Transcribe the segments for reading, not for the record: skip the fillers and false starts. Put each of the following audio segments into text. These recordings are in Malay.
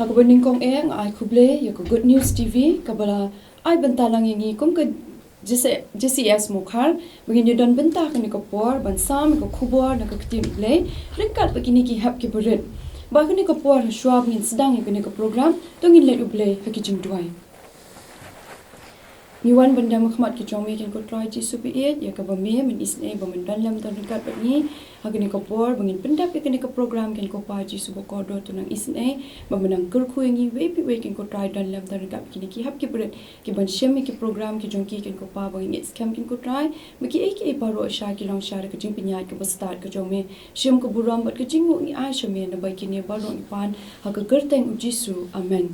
Hakabaning kong ai Khublei ya ko Good News TV kabala ai bentalang yangi kum ke JCES MAWKHAR begini don bentah kini ko por bansam ko khubor na ko Ktien Blei ringkat begini ki hap ki berit ba kini ko por swab ngin sedang kini ko program tongin let U Blei haki jingduai Miwan benda Muhammad ki jong kin ko try ji supiet ya ka bame min isne ba min dalam dan dekat begini hagini ko por bengin pendap kini ko program kin ko pa ji subo ko do tunang isne ba menang kyrkhu ngi wepi we kin ko try dalam dan dekat begini ki hap ki berat ki ban shem ki program ki jong ki kin ko pa bengin it scam kin ko try maki ek paro sha ki long sha ka jing pinya ki ba start ka jong me shem ko buram bat ka jingu ngi a shame na ba kini ba lo ni pan ha ka kyrteng jisu amen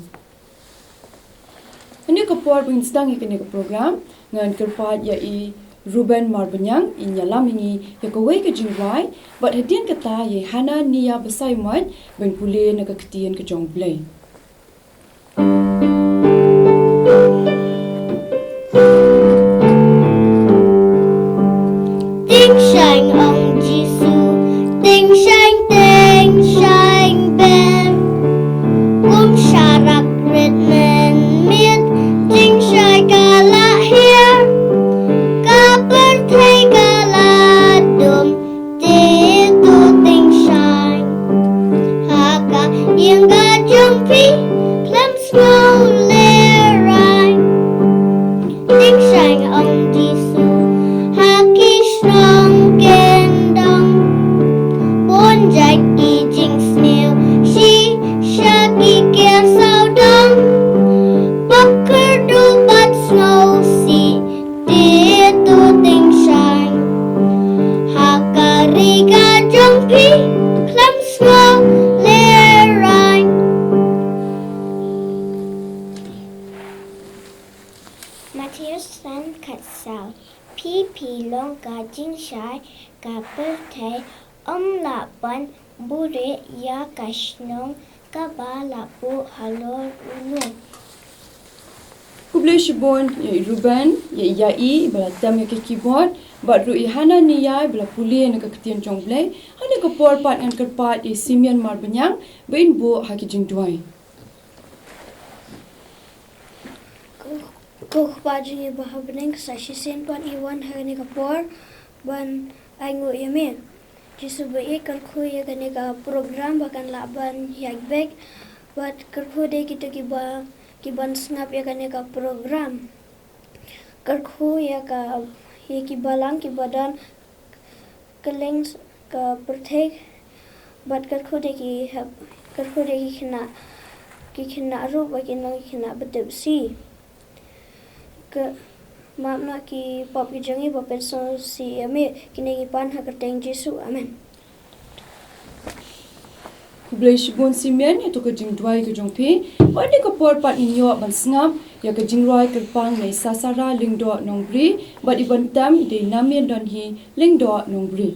Ini kapor pun sedang ikut ini program dengan kerpat yai Ruben Marbanyang inya lamingi ya kawai ke jingwai bat hadian kata ye hana niya besai mat ben pulih nak Ktien Ka jong Blei Ting shang ong jisu ting shang ben kum sharak ritmen mit ting shai kala here kaper thai kala dum te tu ting shai haka yang ga jung pi klem snow le rai ting shang ong jisu haki strong kendong bon jai ki jing snail she shaki kia sao dong Bucker do but snow see dear to ting shine Hakariga jumpy clam snow le rhyme Matthias san kat sao Pi long ka jing shai ka per la ban bure ya ka shnong ka ba la bu halor unu Khublei shibon ya Ruben ya yai bala tam ya ke keyboard bat ru hana niya bala pulih nak Ktien jong Blei hani ko por pat ngan kerpat di Simeon Marbanyang bein bo haki jingduai Ko baju ba hapdeng sa sisen pan iwan hagani kapor ban aingo yamin jisu ba kyrkhu ya gani ka program bakan laban yagbek bat kyrkhu de kita kiban snap ya gani ka program kyrkhu ya ka ye kibalang kibadan keleng ka perthek bat kyrkhu de ki khina ru ba ki nang khina betep si ke mamna ki pop ki jangi ba penso si ame kini ki pan ha kyrteng jisu amen Khublei shibon Simeon ya to ka jingduai ka jong pi bat ni ko por pat inyo ban sngap ya ka jingroi Kyrpang nei sasara lingdo nongbri bat iban tam de namien don hi lingdo nongbri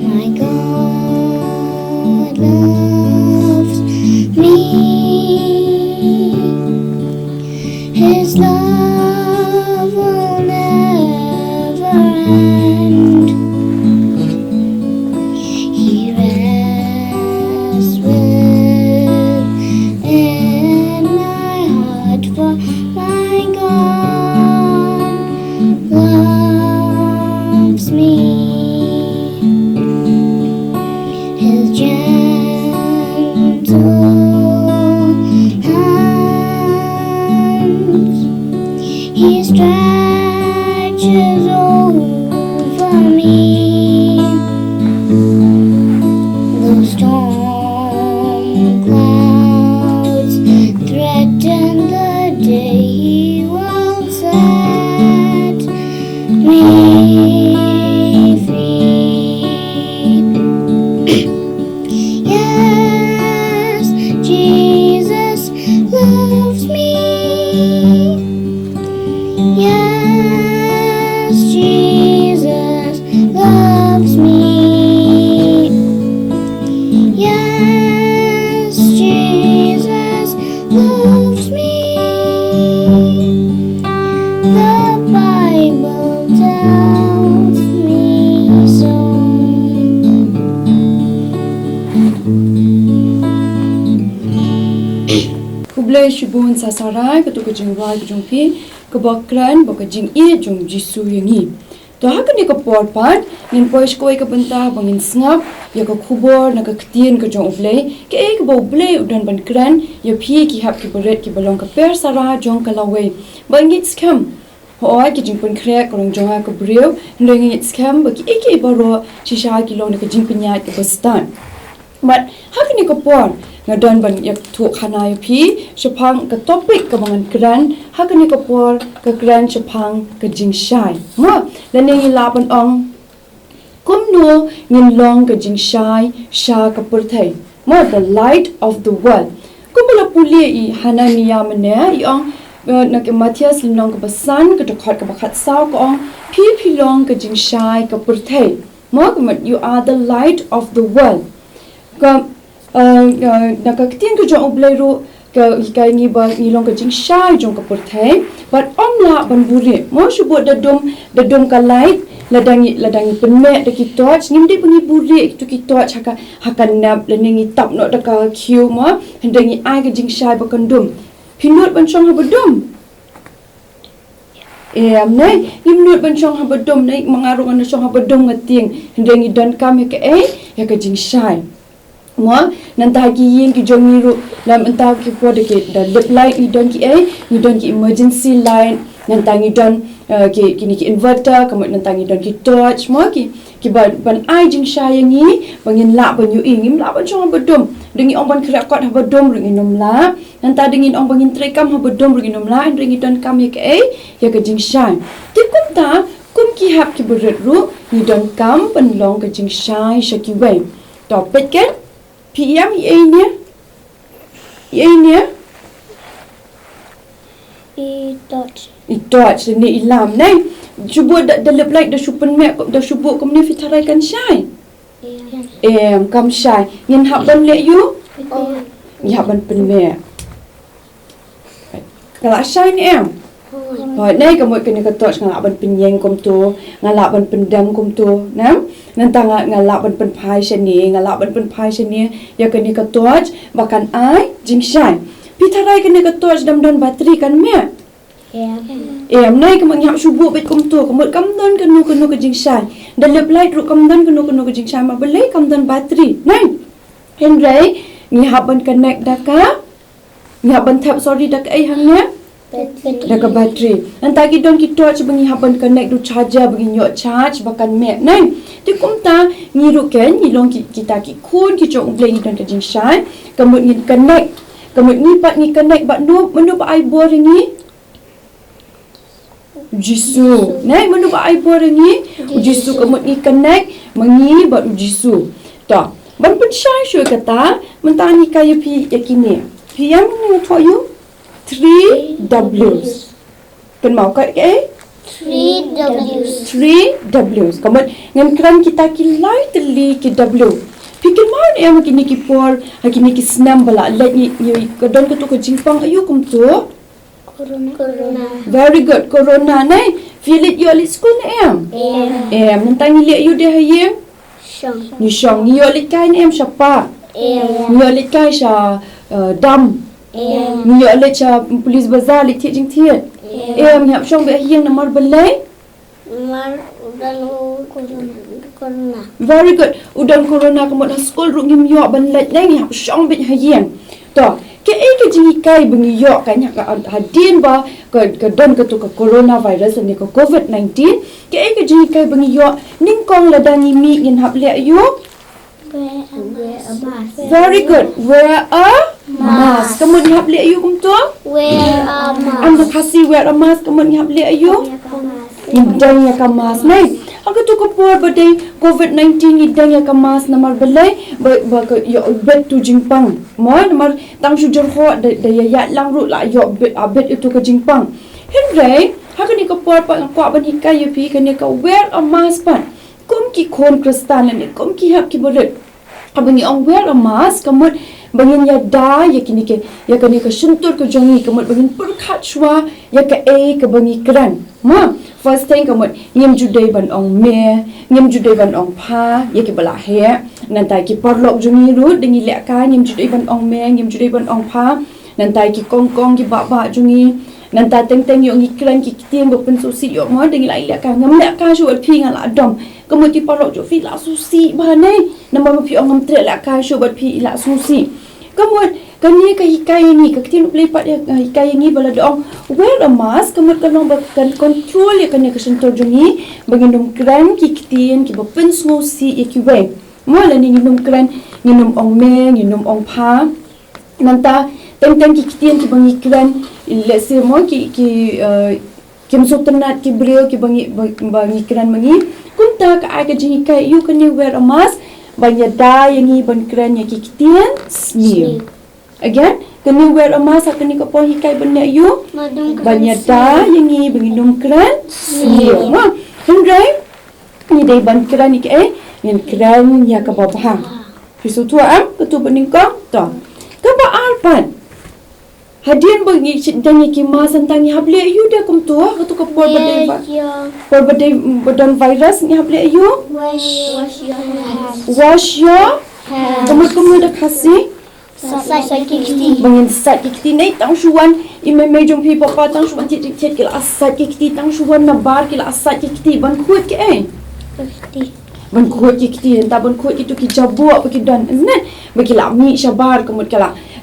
My God loves me. His love will never end. He rests within my heart, for my God loves me. His gentle hands He stretches over me. The storm clouds threaten the day He will set me free. Yes, Jesus loves me. Yes, Jesus loves me. Yes, Jesus Khublei shibun sasarai ketu kejeng rai kejong pi kebakran baka jing jong jisu yangi. To haka ni ka porpat nin pois koi ka benta bangin snap ya ka khubor na ka ktien ka jong Blei ke ek bo Blei udan ban kran ya phi ki hap ki beret ki balong ka persara jong ka lawe bangit skam Hoai ki jing pun krek korong jong ka breu ndengit skam baki ek baro shisha ki long na ka jing penyat ka bastan. But haka ni ka por ngadan ban yak thu khana ya phi shapang ka topic ka bangan kran haka ni ka por ka kran shapang ka jing shai ma laneng laban ong kumno jinglong ka jing shai sha ka purthai ma the light of the world kumala puli I hananiya mane I ong na ke Matthias linong ka basan ka dokhat ka bakhat saw ka ong phi long ka jing shai ka purthai ma you are the light of the world ka naka Ktien Ka jong Blei ru ka ikai ni ba ni long ka jing shai jong ka purthai but omla ban buri mo shubut da dum ka light ladangi penme da ki torch nimdi bungi buri tu ki torch haka nap leningi tap no da ka kiu mo hendangi ai ka jing shai ba kandum pinut ban chong ha badum amnai nimnut ban chong ha badum nai mangarung an chong ha badum ngating hendangi dan kam ya ka jing shai mo nanta ki yin ki jongi ru lam anta ki po de ke da lip light ni don ki emergency light nanta ni don ki inverter kamut nanta ni don ki torch mo ki ban ai jing sha yangi bangin la ban yu ingim la ban chong badum dengi ong ban krakot ha badum ring inom la nanta dengin ong bangin trekam ha badum ring inom la ring don kam ya ka jing sha ti kumta kum ki hap ki burit ru ni don kam ban long ka jing sha shaki wei topik kan PM ini Itouch ni ilam nai cuba da lip light da supen mek da subu kom ni fitarai kan shai kam shai yin hab ban le you ni hab ban pen mek kala shai ni nai kamoi kena ka touch ngala ban penyeng kom tu ngala ban pendam kom tu nam nanta ngala ban pen phai shani ya kena ka torch bakan ai jing shai pitarai kena ka torch dam don bateri kan me nai kamang hap subu bet kom tu kamut kam don kenu ka jing shai da lip light ru kam don kenu ka jing shai ma belai kam don bateri nai henry ni hap ban connect da ka ni hap ban tap sorry da ka ai hangnya daga bateri nanta ki don ki torch bangi haban connect du charger bangi nyot charge bakan mek nai ti kumta ni ru ken ni long ki kita ki khun ki jong Blei don ka jing shai kamut ni connect kamut ni pat ni connect ba no menu ba ai bor ni jisu nai menu ba ai bor ni jisu kamut ni connect mangi ba jisu ta ban pun shai shu kata mentani kaya pi yakini pi yang ni to you 3 W's. Kan mau kat ke? 3 W's. 3 W's. Kamu ngan kran kita ki lightly ki W. Pikir mau ni am kini ki por, kini ki snam bala let ni kadon ketu ke jingpang ayu kum tu. Corona. Very good. Corona nai. Feel it you at school ni am? Mentang ni you dia hayeng? Shong. Ni shong ni you lit kai ni am siapa? Ni you lit kai sha dam. Ni yo le cha polis bazar le thi jing thiet mi hap shong be hieng namar Blei Mar udan corona. very good udan corona kamot ha school ru ngim yo ban let nai hap shong be hieng to ke ke jing kai bungi yo ka nya ka hadin ba ka don ka tu ka coronavirus ni ka covid-19 ke jing kai bungi yo ning kong la dangi mi ngin hap le yo Wear a mask. very good wear a mask kamu ni hap le you kum tu Wear a mask. anda kasih wear a mask kamu ni hap le you Idang ya kamas nai. Aku tu kapur badai COVID-19 idang ya kamas namar Blei ba yo bet tu jingpang. Mo namar tang sujar ho da ya lang ru la yo bet itu ke jingpang. Henry, hakani kapur pa ko ban hikai yo pi kani ka wear a mask pan. Kum ki khon kristal ni kum ki hap ki bolet. Abang yang wear a mask kamut bangin ya da ya kini ke ya kani ka suntur ke jongi kamut bangin perkhat shwa ya ka ke bangi kran. Ma first thing kamut ngem judai ban ong me ngem judai ban ong pha ye ke bala he nanti ki parlok jungi rut dengi lek kai nyim judai ban ong meng nyim judai ban ong pha nanti ki kong ki ba jungi nanti teng yo ngi kran ki ktien bo pen susi yo mo dengi lai lek kai ngam lek kai shu pi ngala dom kemudian ki parlok jo fi la susi ba nei nama pi ong ngam tre lek kai shu bat pi la susi kemudian kani ka hikai ni ka ktien Blei pat ya hikai ni bala dong wear a mask kemudian kalong kan control ya kani ka sentor jungi bagindum kran ki ktien ki bo pen susi ya ki we mo la ni nginum kran nginum ong meng nginum ong pha nanta teng ki ktien ki bangi kran let's say mo ki kim so tenat ki brio ki bangi kran mangi kunta ka aga jingi kai you can wear a mask banya da yangi ban kran ya ki ktien snew again can you wear a mask kan ni ka po hikai ban you banya da yangi banginum kran snew mo hendrai ni dai ban kran ni ke yang kran ya ka babah pisu tua am ketu bening kong to ka ba alpan hadian bagi dan ki ma santang ni hable you dia kum tua ketu ka por badai badan virus ni hable you wash your kamu dah kasih bangin sat kikti nei tang shuan ime mejong pi papa tang shuan ti ke asat kikti tang shuan na bar ke asat kikti ban kuat ke ban kuat kikti ta ban kuat itu ki jabuk bagi dan ne bagi la mi shabar kemut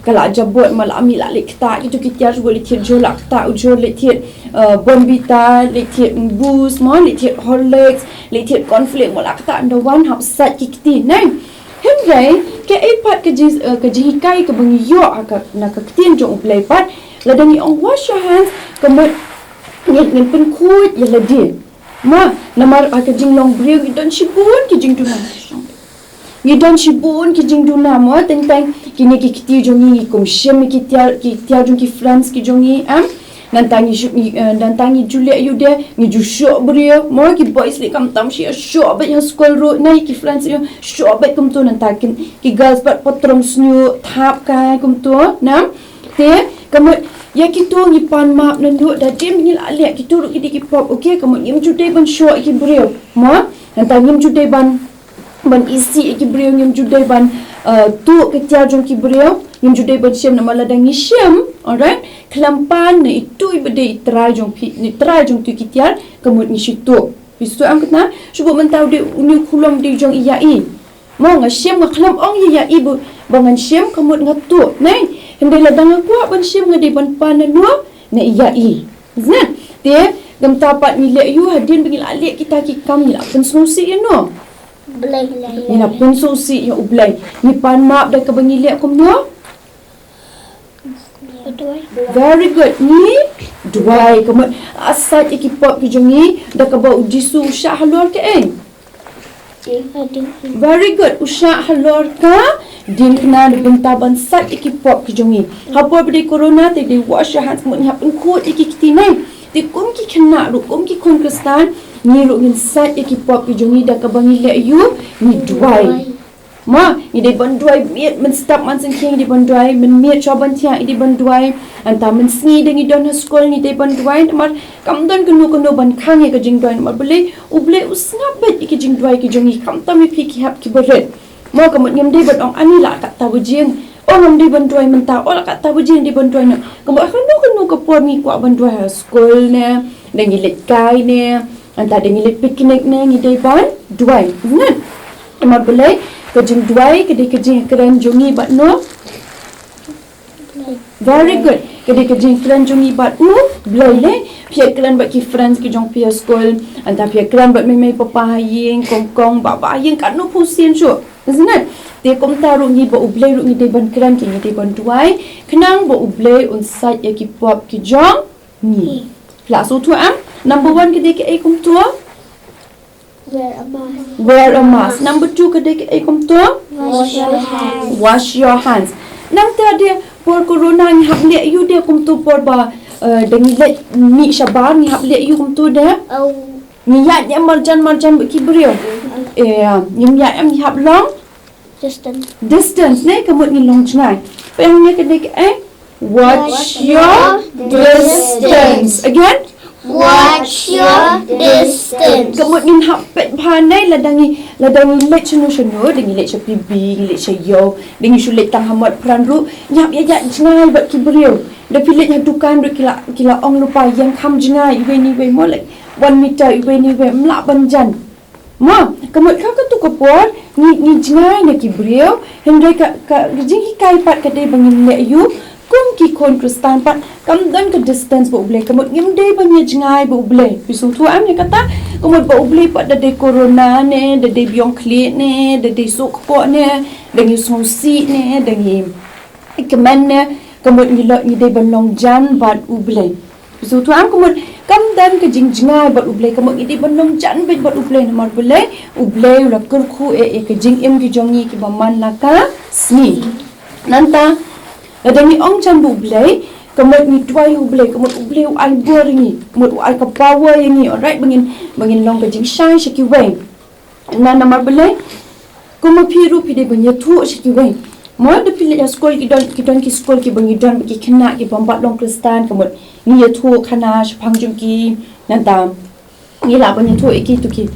kala jabuk mal ami la lekta itu ki tiar boleh tiar jolak ta ujol le tiar bonvita le tiar boost mo le tiar horlicks le tiar conflict mal akta anda one hap sat kikti nei hemrai ke ipat ke jihikai ke bangi yo aka na ka ktien jong Blei pat la dani ong wash your hands kemut ngin pen kuat ya la dia ma namar aka jinglong brio gidon shibun ki jingtuna gidon shibun ki jingtuna mo teng kini ki kti jongi kum shem ki tia jong ki friends ki jongi am dan tangi julia you de ni ju show brio mo ki boys li khamtam shi show ba ya school ro nai ki friends you show ba kum to nan takin ki girls pat potrom snyu thap kai kum to nam te kamu ya kita ni pan map nan du da dim ni la le kita ru ki pop okay kamu nyim jude ban show ki brio mo nan ta nyim jude ban isi ki brio nyim jude ban tu ke tia jong ki brio nyim jude ban shem na mala dang shem alright kelampan na itu ibade itrai jong tu ki tiar kamu ni situ pistu am kena cuba mentau de uni kulom de jong iai mo nga shem nga kelam ong iai bu bangan shem kamu ngatu nai hendai la dang aku ban shem nga de ban pan na na iai zan te gam tapat ni le you hadin bingil ale kita ki kam ni la pen susi you know Blei ni la pen susi ya U Blei ni pan map da ka bangil le kum no very good ni duai kamu asat ikipop ki jongi da ka ba ujisu usha halor ke very good usha halor ka din kena de bentaban sat ikipop ki jongi hapo bde corona te de wash your hands mun hapun ko ikikti nai te kum ki khna ru kum ki kon kristan ni ru ngin sat ikipop ki jongi da ka bangi le you ni duai ma ni de banduai miet men stop man sing king di banduai men miet choban tia di banduai anta men sni de ni don school ni de banduai mar kam don kunu ban khang ye ka jing doi mar bole U Blei usngap bet ki jing doi ki jongi kam tam mi phi ki hap ki boret mo kam nyam de ban ong ani la ka ta bujing o ngam de banduai men ta o la ka ta bujing di banduai na kam kanu ka por mi kwa banduai school ne de ngi let kai ne anta de ngi let picnic ne ngi de ban duai ngan mar bole kejing duai kejing keren jongi bat no very good kejing keren jongi bat no Blei le pia keren bat ki friends ki jong pia school anta pia keren bat mai papa yeng kong baba yeng kan no pusin shu isn't it te kom ta ru ni ba U Blei ru ni de ban keren ki ni de ban duai kenang ba U Blei un site ya ki pop ki jong ni la so tu am number 1 ke ai kum tu wear a mask. Number 2 kadai ke kum tu wash your hands. Nang ta dia por corona ni hab le you dia kum tu por ba deng le mi shabar ni hab le you kum tu de ni ya ni marjan ki brio ni ya am ni hab long distance ne kamut ni long chnai pe ni kadai ke watch your distance again Watch your distance. Kamut ngin hapet panai ladangi let chunu dengi let pibi let yo dengi sulit tang hamat peranru nyap ya jengai bat kibriu da pilet nya dukan du kila ong lupa yang kham jengai iwe ni we mo like 1 meter iwe ni we mla banjan ma kamut ka tu kapor ni jengai na kibriu hendai ka jingi kai pat ka dei bangin le yu kum ki kon kristan pat kam dan ke distance bo Blei kamut ngim dei bangin jengai bo Blei pisu tu am ni kata kamut bo Blei pat da dei corona ne da dei biong klit ne da dei sok po ne dengi sosi ne dengi ikemen ne kamut ni dei banlong jan bat u Blei pisu tu am kamut kam dan ke jingai bat u Blei kamut ni dei banlong jan bat u Blei nomor Blei u Blei la kyrkhu ke jingim ki jongi ki baman laka sni nanta adami ong chan bu Blei kamut ni tuai u Blei kamut u Blei ai bor ni kamut ai ka power ni alright bangin long ka jing shai shiki wei na nomor Blei kuma piru pide banya tu shiki wei mo de pile ya school ki don ki school ki bangi don ki Khynnah ki bombat long kristan kamut ni ya tu khana phangjum ki nanta ni la banya tu ki tu ki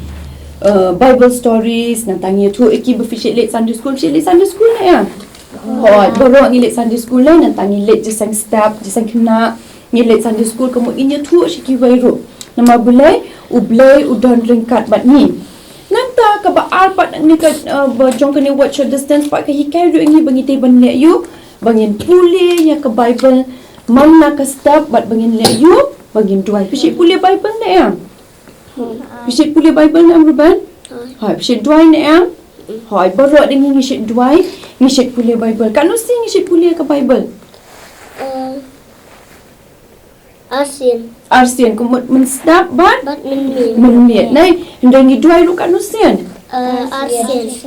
Bible stories nanta ni tu ki befishe let Sunday school na ya hoi borok ni let Sunday school lain nanta ni let jisang step jisang Khynnah ni let Sunday school kamut inya tu shiki wei ru nama Blei u Blei u don ringkat bat ni nanta ka ba arpat ni ka jong ka ni watch your distance pa ka hikai ru ngi bangi te ban le yu bangin pule ya ka Bible manna ka step bat bangin le yu bangin duai pishi pule Bible ne ya pishi pule Bible ne amruban hai pishi duai ne ya hai borok dengi ngi shit duai ngi shit pule Bible kan no sing ngi shit pule ka Bible Arsian kumut men step bat men nai hendai ngi duai ru kan no sing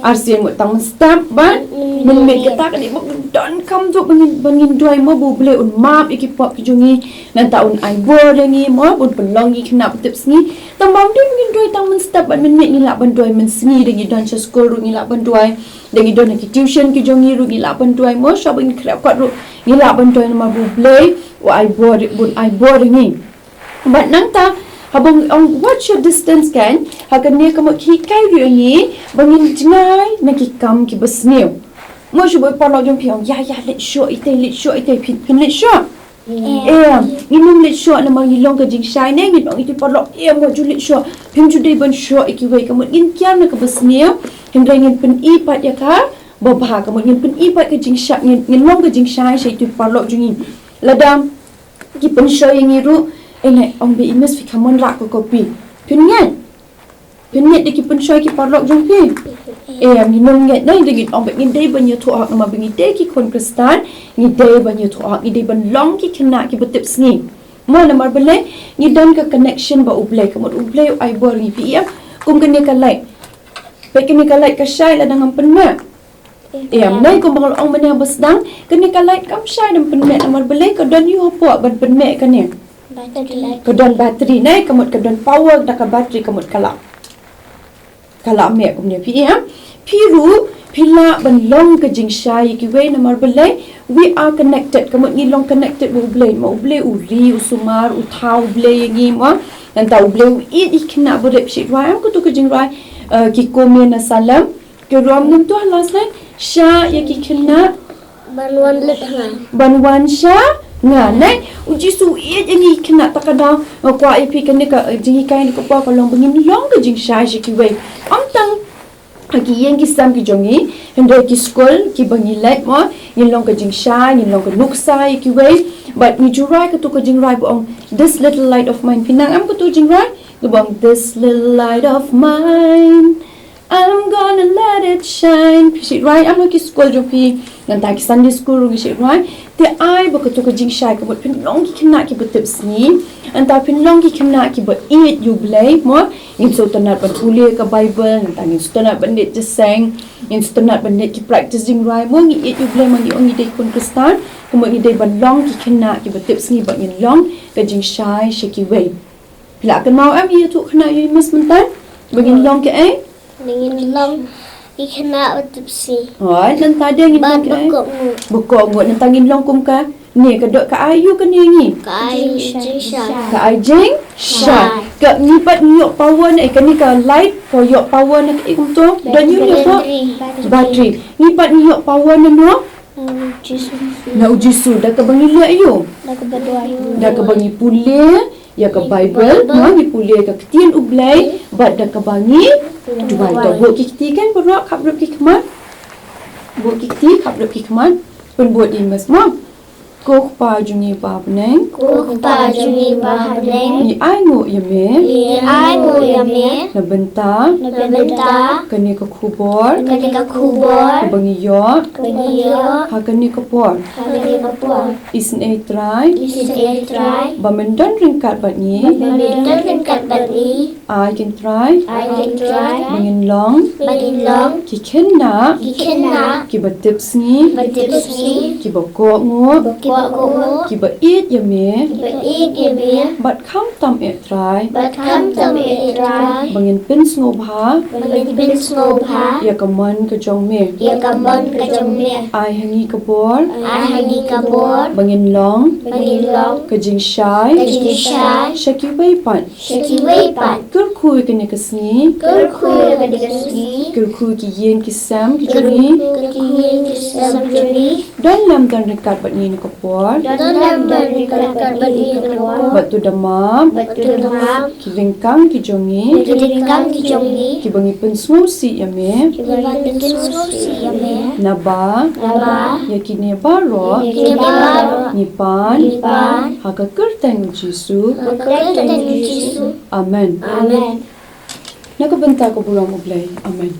Arsian mut tang step ban men kita kan ibu don kam tu bangin duai mo bu Blei un map iki pop ki jungi nan ta un ai bor dengi mo bun pelong ki Khynnah tips ni tambam din bangin duai tang men step ban men ni la ban duai men sni dengi don cha school ru ni la ban duai dengi don ki tuition ki jungi ru ni la ban duai mo sha bangin krap kwat ru ni la ban duai ma bu Blei wa ai bor ni bat nang ta habang watch your distance kan hakan ni kamu hikai ru ni bangin jengai na ki kam ki basneu mo shu pa lo jom piang ya let show ite pin let show nginum let show na mang long ka jing shai ne ngin ite pa lo mo ju let show pin ju dei ban show iki wei kamu ngin kyam na ka basneu hendrai ngin pin i pat ya ka bobha kamu ngin pin i pat ka jing sha ngin long ka jing shai shai tu pa lo jungin ladam ki pin show yang iru ene ong be imes fi kamon rak ko kopi pinnyet de ki pun shoy ki parlok jong pi ni nong nget nai de ong be ngin dei ban ye thu ak ma bingi de ki kon kristan ni dei ban ye thu ak ni dei ban long ki Khynnah ki betip sni mo na mar Blei ni dan ka connection ba u Blei kamot u Blei ai bor ni pi kum kene ka like pe kene ka like ka shai la dang pen ma nai kum bang ong mena basdang kene ka like kam shai dam pen ma mar Blei ka don yu hopo ban pen me ka ne kedon bateri nai kamut kedon power da ka bateri kamut kala me kumne piru pila ban long ka jing shai ki we na mar Blei we are connected kamut ni long connected bu Blei ma Blei u ri u sumar u thau Blei ngi ma dan tau Blei i Khynnah bodep shit rai am ko tu ka jing rai ki komen na salam ke rom nam tu last line sha ya ki Khynnah banwan sha nga nai uji su ye jangi Khynnah takada kwa ipi kan ka jingi kai ni ko pa ko long bangin long ka jing shai ki wei am tang ki yang ki sam ki jongi hendai ki school ki bangi let mo ni long ka jing shai ni long ka nuk sai ki wei but ni jurai ka tu ka jing rai bong this little light of mine pinang am ko tu jing rai bong this little light of mine I'm gonna let it shine. Shit right, I'm like school jopi. Nanti ki Sunday school rugi shit right. Te ai betul ke jing shai ke buat pin long ki Khynnah ki betul sni. Nanti pin long ki Khynnah ki buat eat U Blei mo. In so tanat ban ule ke Bible. Nanti in so tanat ban net jeseng. In so tanat ban net ki practice jing right mo ngi eat U Blei mangi ongi dei kun kristan. Kemudian ngi dei ban long ki Khynnah ki betul sni buat in long ke jing shai shiki wei. Bila akan mau am ye tu Khynnah ye mas mentan. Bagin long ke Ningin long Khynnah utupsi. Oi, nan tadeng ni Ban kan. bekok mu. Bukok ngot nan tangin long kum ka. Ni kedok ka ayu kan ni. Kai jingshai. Ka ajeng syai. Ka ngipat nyok power ni kan ni ka light ko yok power nak ikum tu. Dan you ni ko bateri. Ngipat nyok power ni no. Na uji su dah ka bangi liat you. Dah ka bangi pule ya ka Bible, no ni pule ka Ktien Blei, bat dah ka bangi duai to buat kiti kan berak kap rep ki kemat. Buat kiti kap rep ki kemat. Pen buat di mas ma. Ko pa juni pa peneng. Kupa juni hapdeng. Ni ai ngo ya me. Ai mu yame. Na benta. Nabenta. Kani ka khubor. Kani ka khubor. Bangi yo. Kaniyo. Ha kani ka por. Kani ka por. Isn ai try. Isin try. Bamendan ringkat bat ni. Mamintan ringkat bani. I can try. I can try. Bangin long. Manilong. Ki Khynnah. Khynnah. Ki ba tips ni. Badipsi. Ki ba ko ngo. Kiba ko. Ki ba eat ya me. Baik yame. Bat khamtam e try. Bat khamtam try. Bangin pin sngewbha. Mamintan sngewbha. Ya ka man ka jong me. Ia kamon ka jongme. I hangi ka bor. Ahani ka bor. Bangin long. Manilong. Ka jing shai. Kajishai. Shaki bai pan. Shakiway pan. Kyrkhu ka ni ka sni. Kyrkhu ka dikasni. Kyrkhu ki yen ki sam ki juni. Kyrkhu kisam juni. Dan lam dan dekat bat ni ka por. Dalam dari kakak bagi keluar. Bat tu damam. Betul demam. Ki ringkang ki jongi. Kedekang ki jongi. Ki bangi pen si ya me. Kibaran susi yame. Naba. Naba. Ya ki ne baro. Kibaro. Nipan. Nipan. Ha ka kyrteng Jisu. Kyrteng Yesus. Amen. Amen. Nakabenta ko bulang mo Blei. Amen.